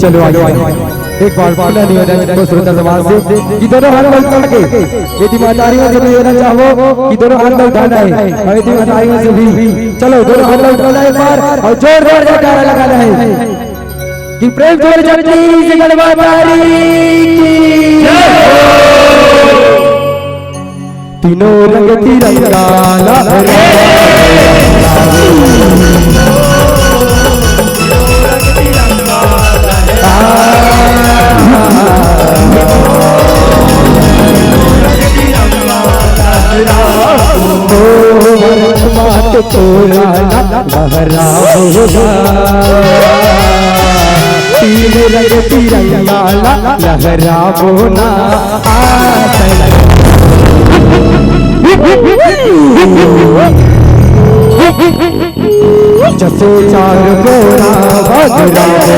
चलो आगे एक बार पुनः निवेदन को श्रोता समाज से कि दोनों हाथ में उठा के यदि मातारियों से निवेदन चाहो कि दोनों हाथ में उठाना है और यदि मातारियों से भी चलो दोनों हाथ में उठाना है एक बार और जोर-जोर जयकारा लगाना है कि प्रेम जोर जगती जगत मातारी की जय हो। तीनों रंग तिरंगा लहराए तीन रंग तिरंगा लहराओ ना जसो चार गोरा बजराओ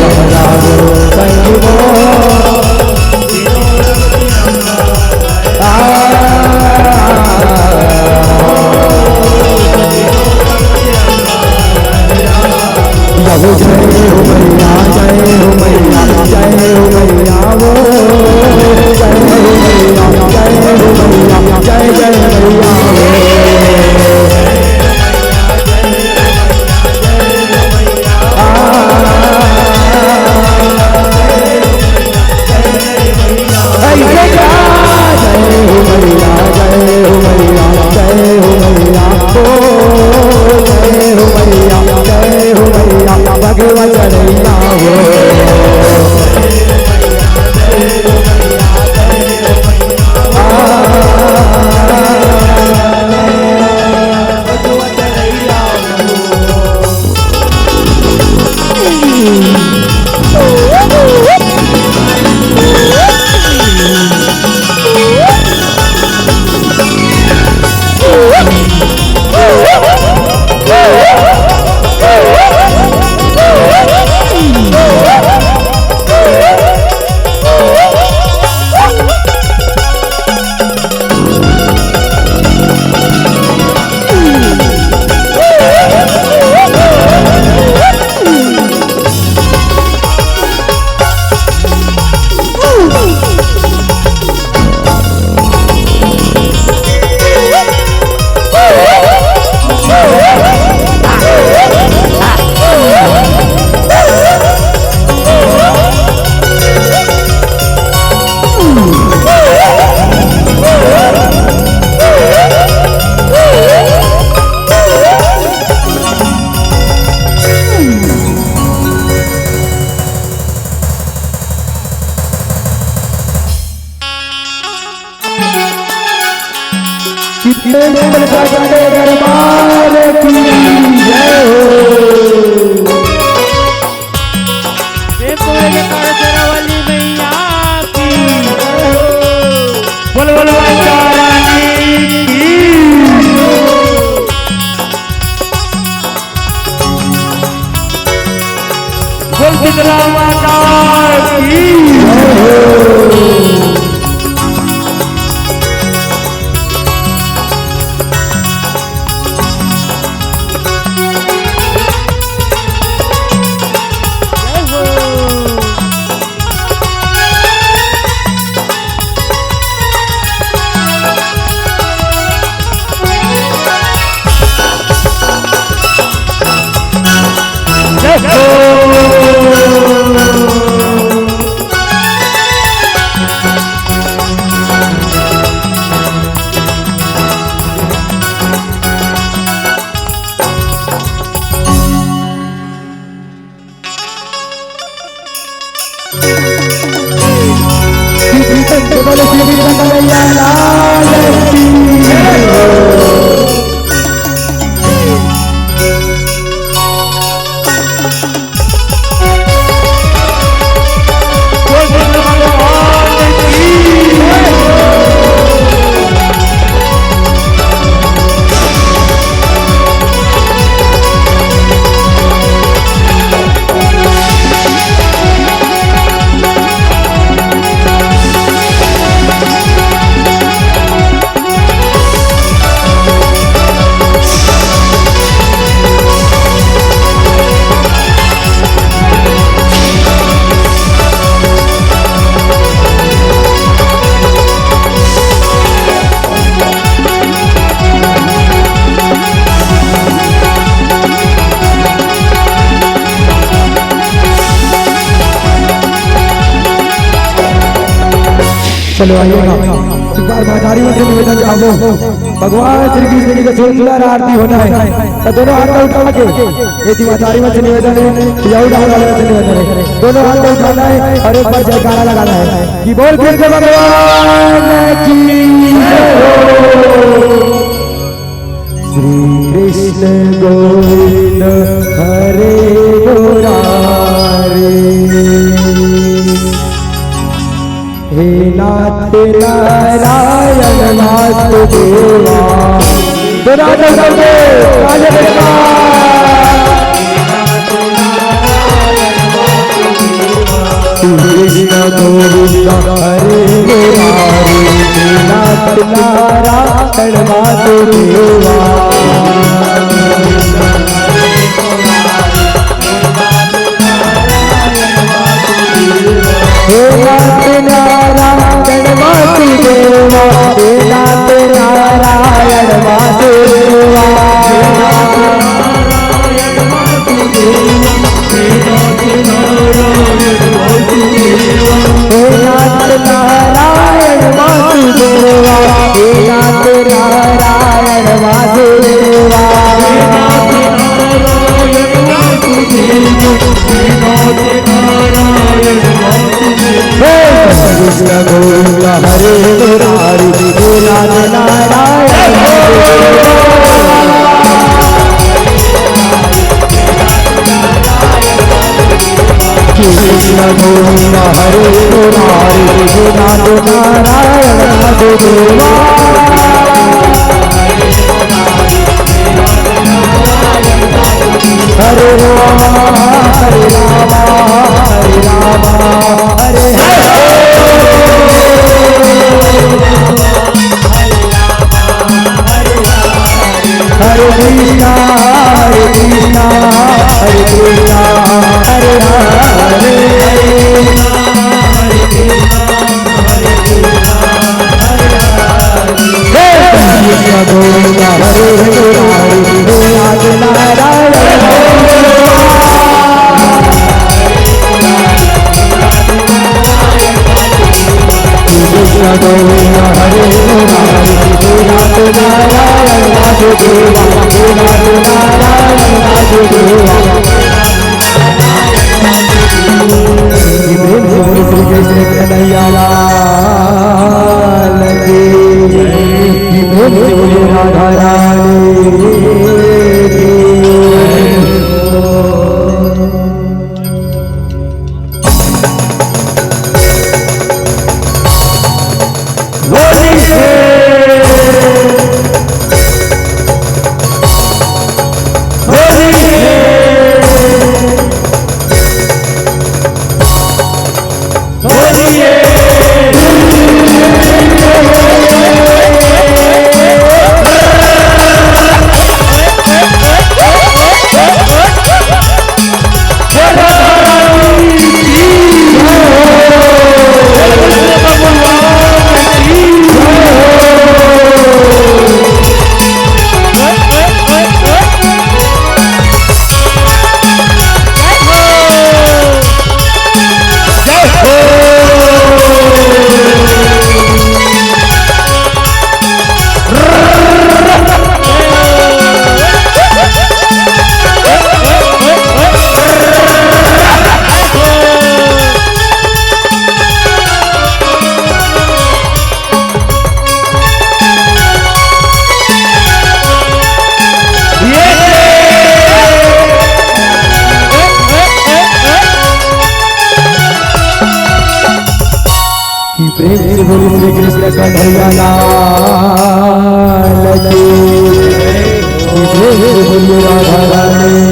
लहराओ संगो जय हो मैया जय हो मैया जय हो मैया वो जय हो मैया जय हो मैया जय जय मैया भगवान चढ़ैया हो दरबार की जय हो। वाली मैया की बोल बोल रानी की बोल शीतला माता की चलो आइएगा एक बार महतारियों से निवेदन चाहो भगवान श्री कृष्ण जी का सुंदर आरती होना है तो दोनों हाथ उठा के यदि महतारियों से निवेदन है या उठा से निवेदन है दोनों हाथ उठाना है और एक बार जयकारा लगाना है कि बोल कृष्ण भगवान की जय हो। श्री कृष्ण गोविंद हरे मुरारी हे नाथ नारायण वासुदेवा कृष्ण गोविंद हरे मुरारी हे नाथ नारायण वासुदेवा हे नाथ नारायण वासुदेवा हे नाथ नारायण वासुदेवा हे नाथ नारायण वासुदेवा हे नाथ नारायण वासुदेवा हे नाथ नारायण वासुदेवा हे नाथ नारायण वासुदेवा कृष्ण गोविंद हरे मुरारी हे नाथ नारायण कृष्ण गोविंद हरे मुरारी हे नाथ नारायण वासुदेवा हरे राम हरे राम हरे राम हरे हरे हरे कृष्णा हरे कृष्णा हरे कृष्णा हरे हरे कृष्ण गोविंद हरे मुरारी हे नाथ नारायण कृष्ण गोविंद हरे मुरारी हे नाथ नारायण वासुदेवा हे नाथ नारायण वासुदेवा प्रेम से बोले श्री कृष्ण कन्हैया लाल की प्रेम से बोले राधा रानी की प्रेम से बोले श्री कृष्ण कन्हैया लाल की प्रेम से बोलिए राधा रानी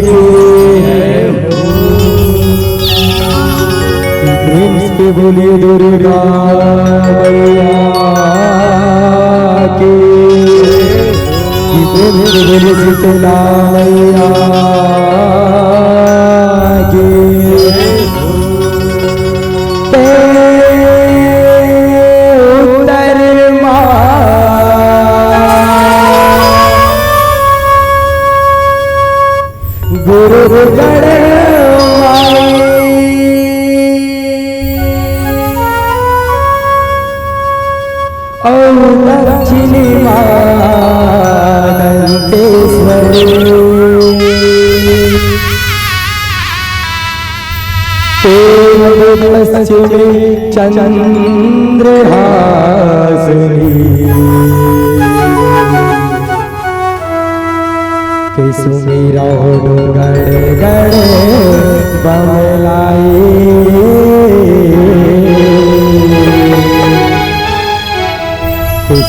की प्रेम से बोलिए दुर्गा मैया की प्रेम से बोलिए शीतला मैया की गुरुगण औ दक्षिणी दंतेश्वरी पश्चिमी चंद्रहासिनी सुमीरा गड़े गड़े बमलाई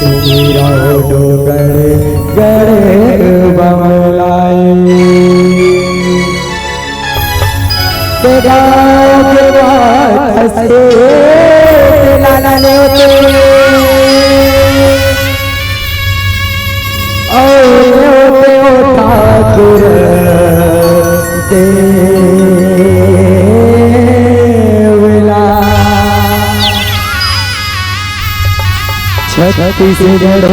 सुमीरा गड़े गड़े बमलाई लाला ने ठाकुर देवला छत्तीसगढ़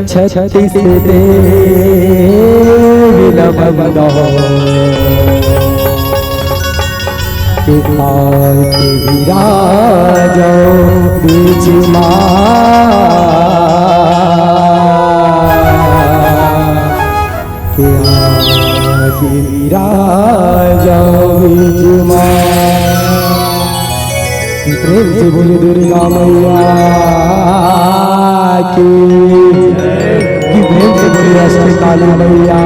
छत्तीस देवला बंदो विराजो बीच प्रेम से बोले दुर्गा मैया की प्रेम से बोले अष्ट काली मैया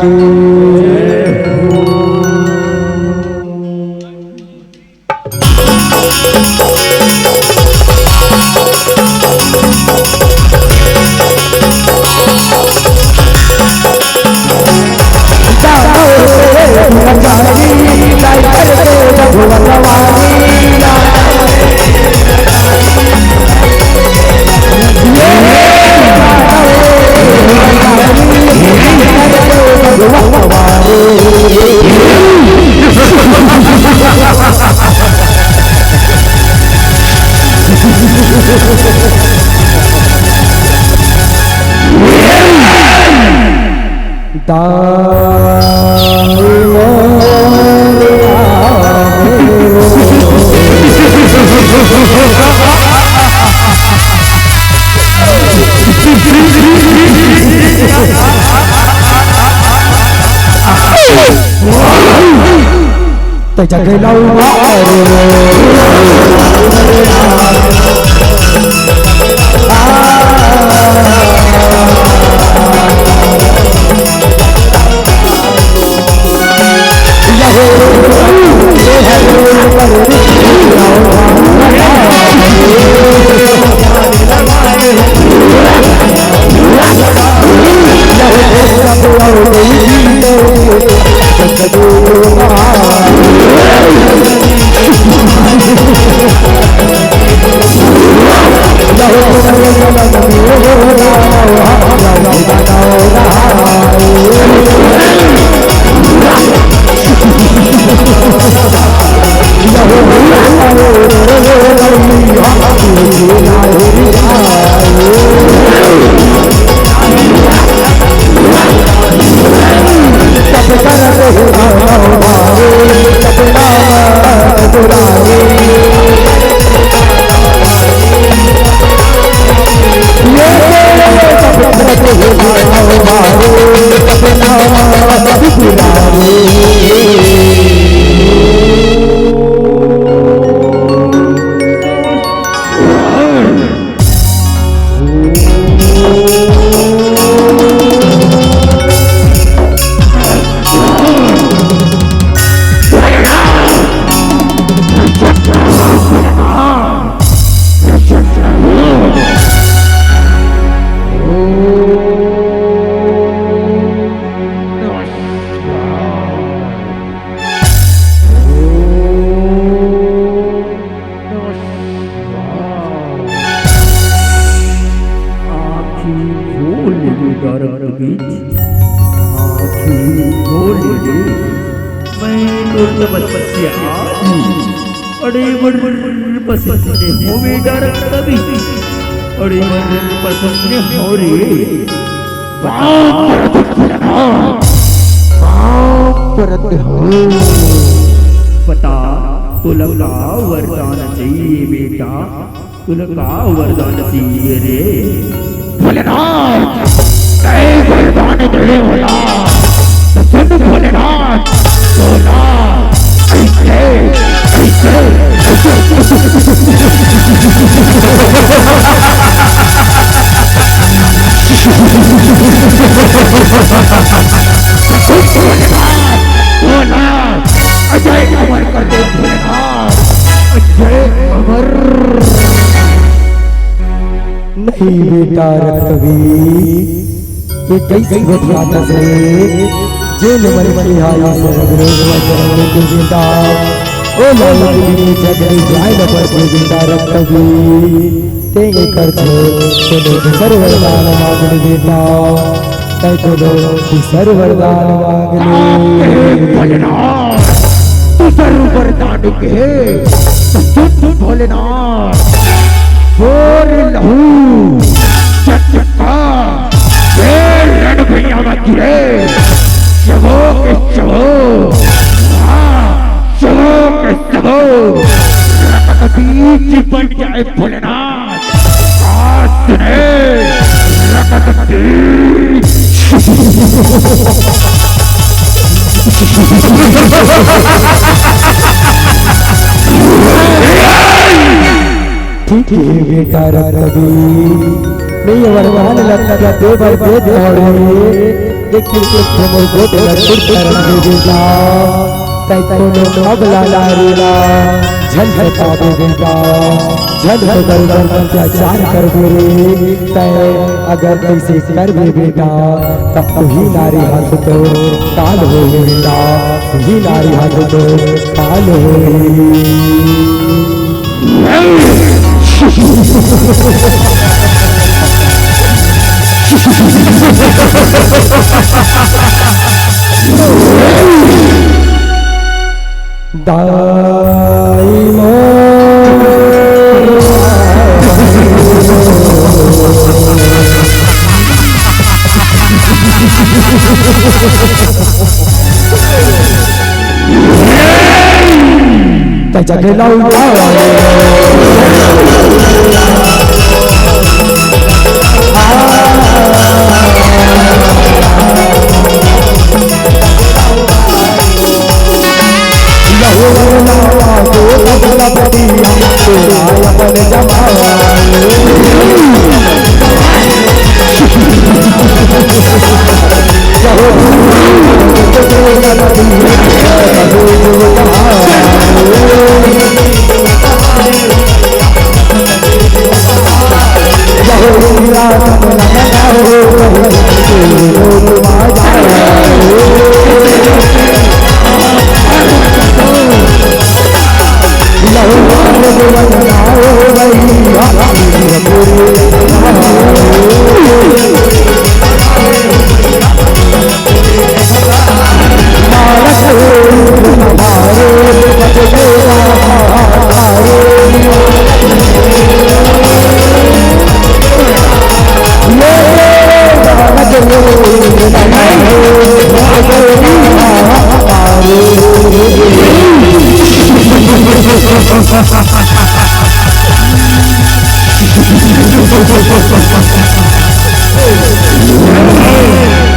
की जगलाऊ बता तुला वरदान चाहिए बेटा। तुला का वरदान चाहिए रे? भोलेनाथ नए वरदान देने वाला तो सुन भोलेनाथ सोना ऐसे ऐसे सोना अजय अमर कर दे भोलेनाथ अजय अमर। नहीं बेटा रक्तवीर ये कैसी बात है जेल मन की हाया से विरोध वचन के बेटा ओ लाली जगरी जाय न पर बेटा रक्तवीर तेरे कर तो सर्वरदान मांगने बेटा तै तो सर्वरदान मांगने भोलेनाथ तू सर्वरदान के सुन भोलेनाथ बोल लहू चटका रण भैया मत गिरे शवो के शवो शवो के शवो रकत बन जाए भोलेनाथ सुने रकत ठीक है बेटा रक्तवीर मैं ये वरदान लगता दे बर दे दौड़े लेकिन एक मोर गोट लड़कुट कर दे बेटा तै तो अब लाला रेला झल झटा दे बेटा झल गर्दन अत्याचार कर दे रे तै अगर कैसे कर दे बेटा तब तो ही नारी हाथ तो काल हो बेटा ही नारी हाथ तो काल हो। दाई जगह लौटा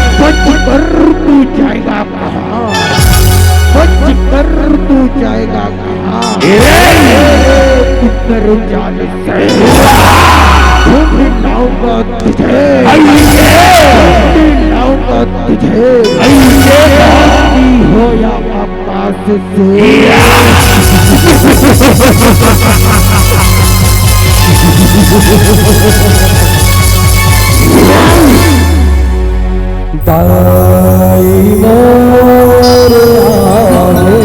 तू जाएगा कहाँ? तू जाएगा कहाँ? किधर जाने से लाऊंगा तुझे, लाऊंगा तुझे हो या आकाश से। दाई मोर आगे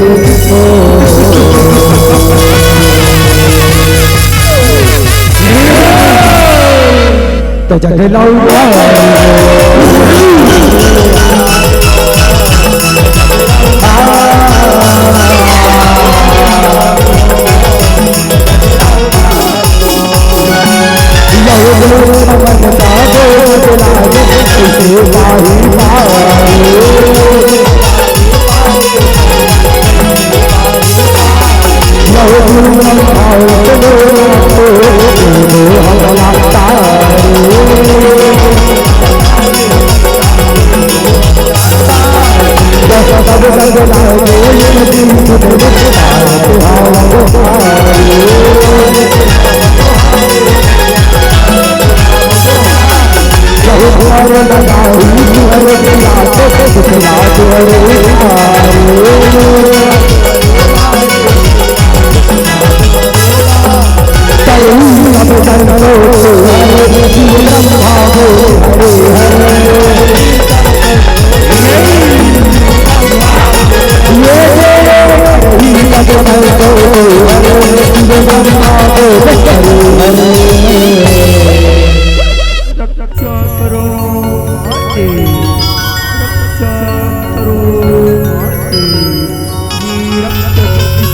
तो जगह लौटा झूमर लगाई झूमर दिया तो दिखला जोरे सब जनो ब्रह्मा गो हरे रक्षा करो माते, रक्षा करो माते, रक्त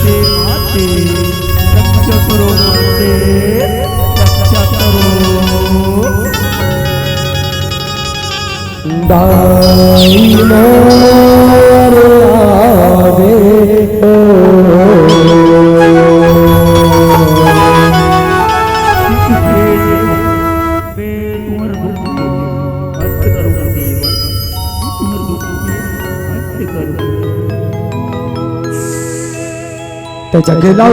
से आते, रक्षा करो माते, रक्षा करो। दाई मोर आवे तो जगला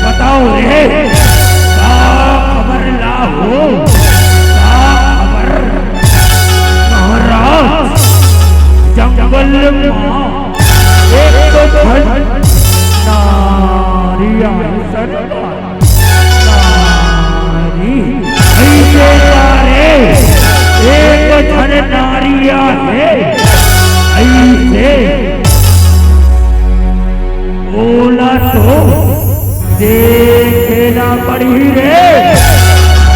बताओ रे खबर लाओ खबर महाराज जंगल में एक धन नारिया नारी ऐसे रे एक धन नारिया है ऐसे बोला तो देखेना पड़ी रे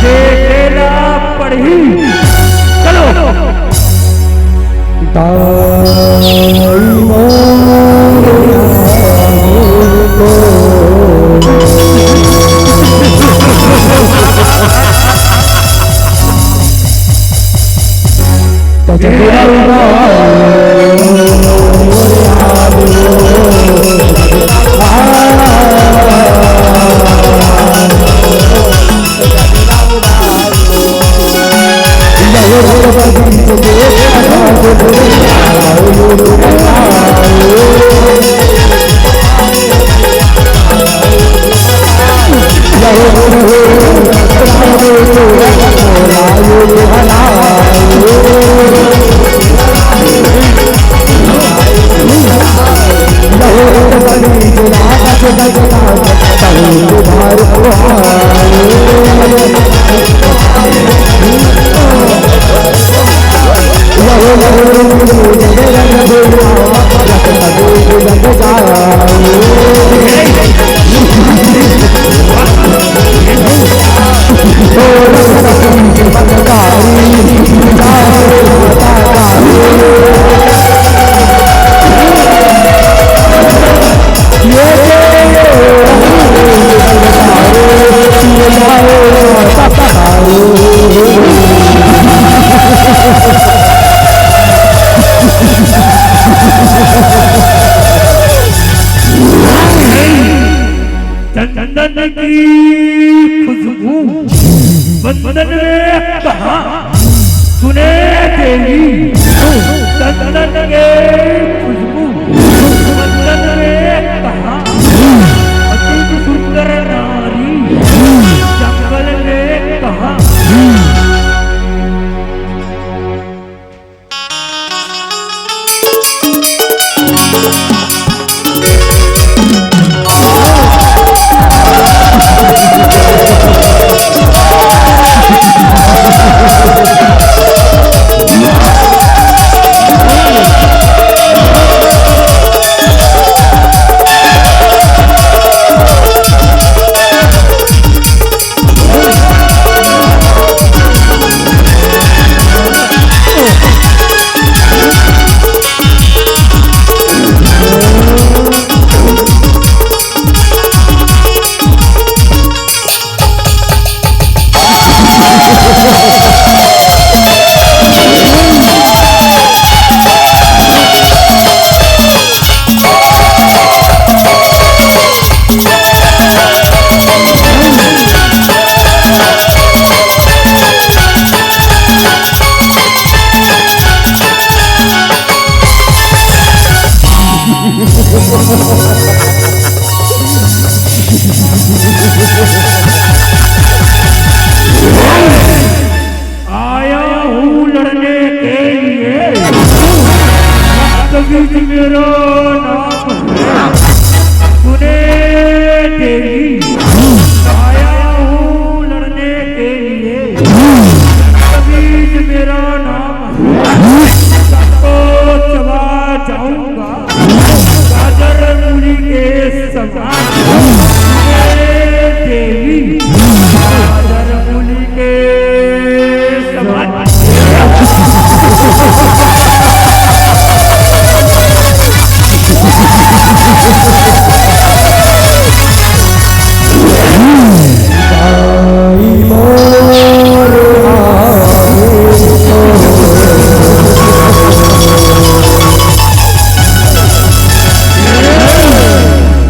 देखेना पड़ी चलो चंदन की खुशबू बंदन में कहा सुने देवी चंदन के खुशबू बंदन में कहा आया हूँ लड़ने के लिए, कभी मेरा नाम है सुने तेरी। आया हूँ लड़ने के लिए, कभी मेरा नाम है, सबको चबा जाऊंगा गाजर मूली के समान। देवी गाजर मूली के समान।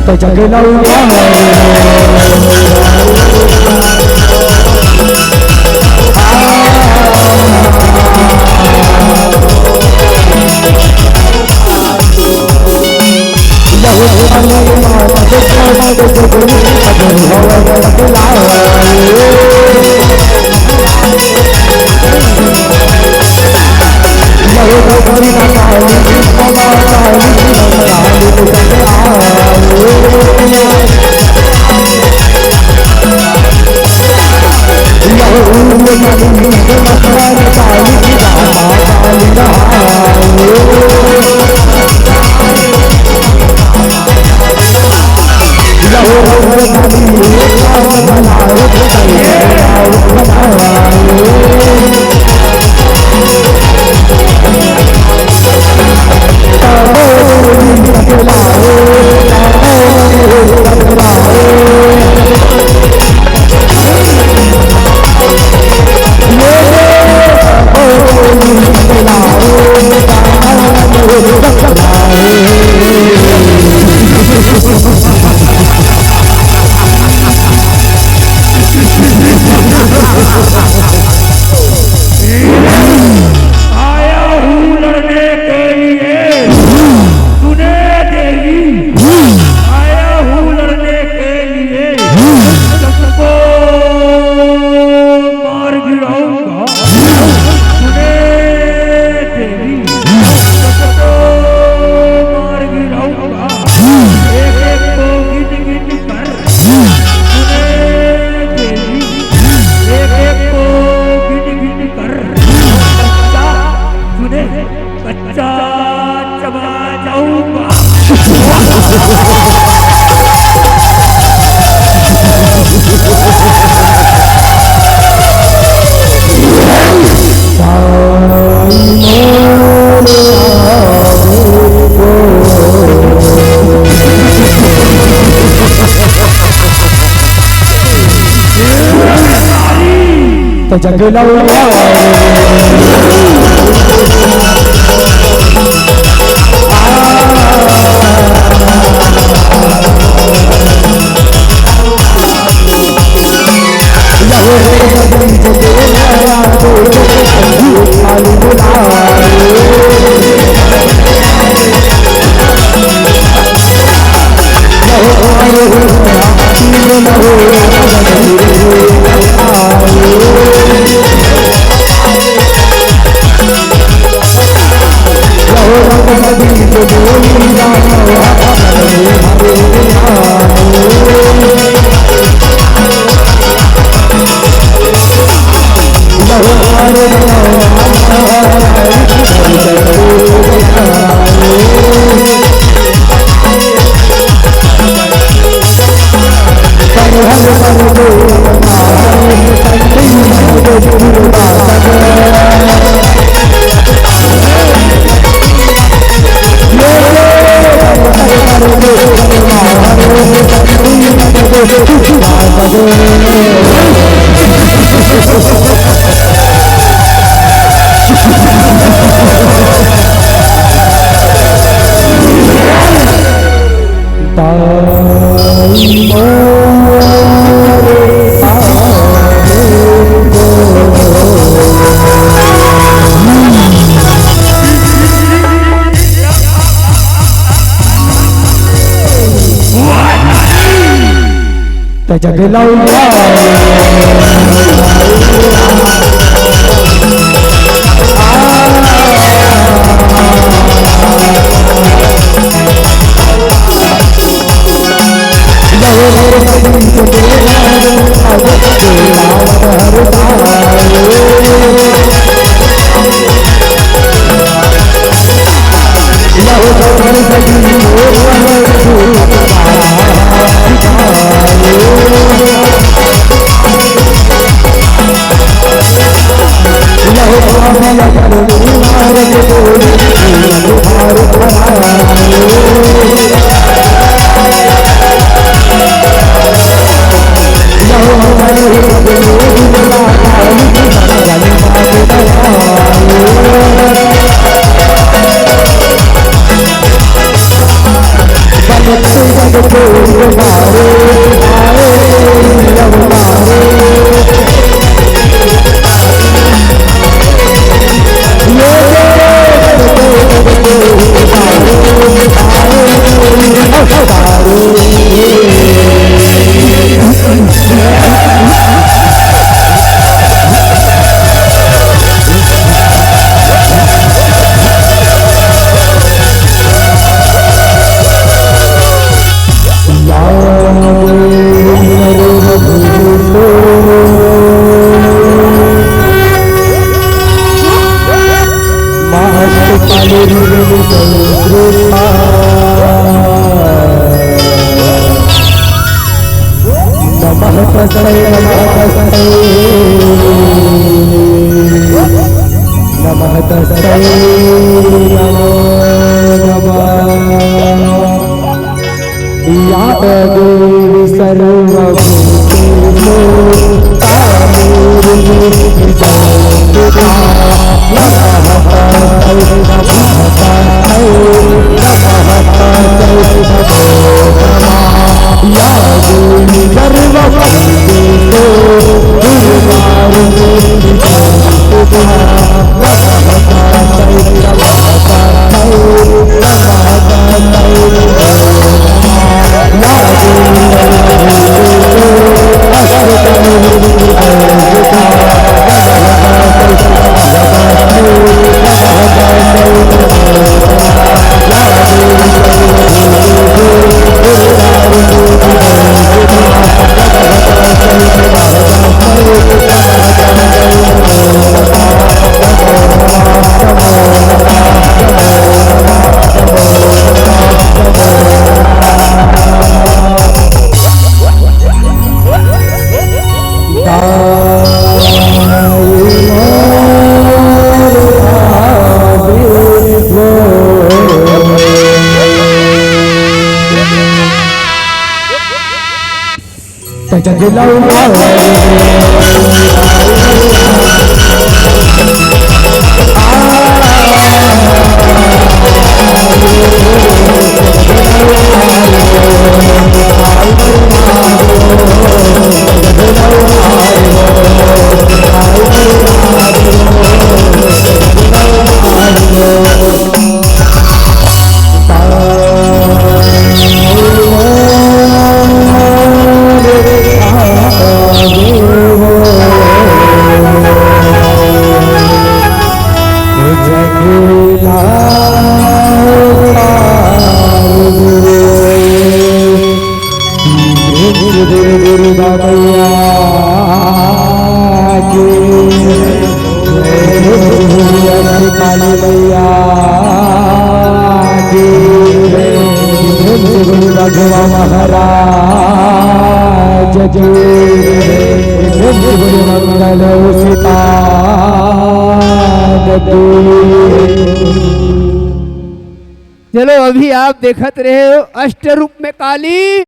तो जगना तो जगना Oh, जगलाऊ नमः तस्मै नमो नमः या देवी सर्वभूतेषु तामेव जगत्ता नमः तस्मै या देवी सर्वभूतेषु जगलाऊ बोले मंगल सीता चलो अभी आप देखत रहे हो अष्ट रूप में काली।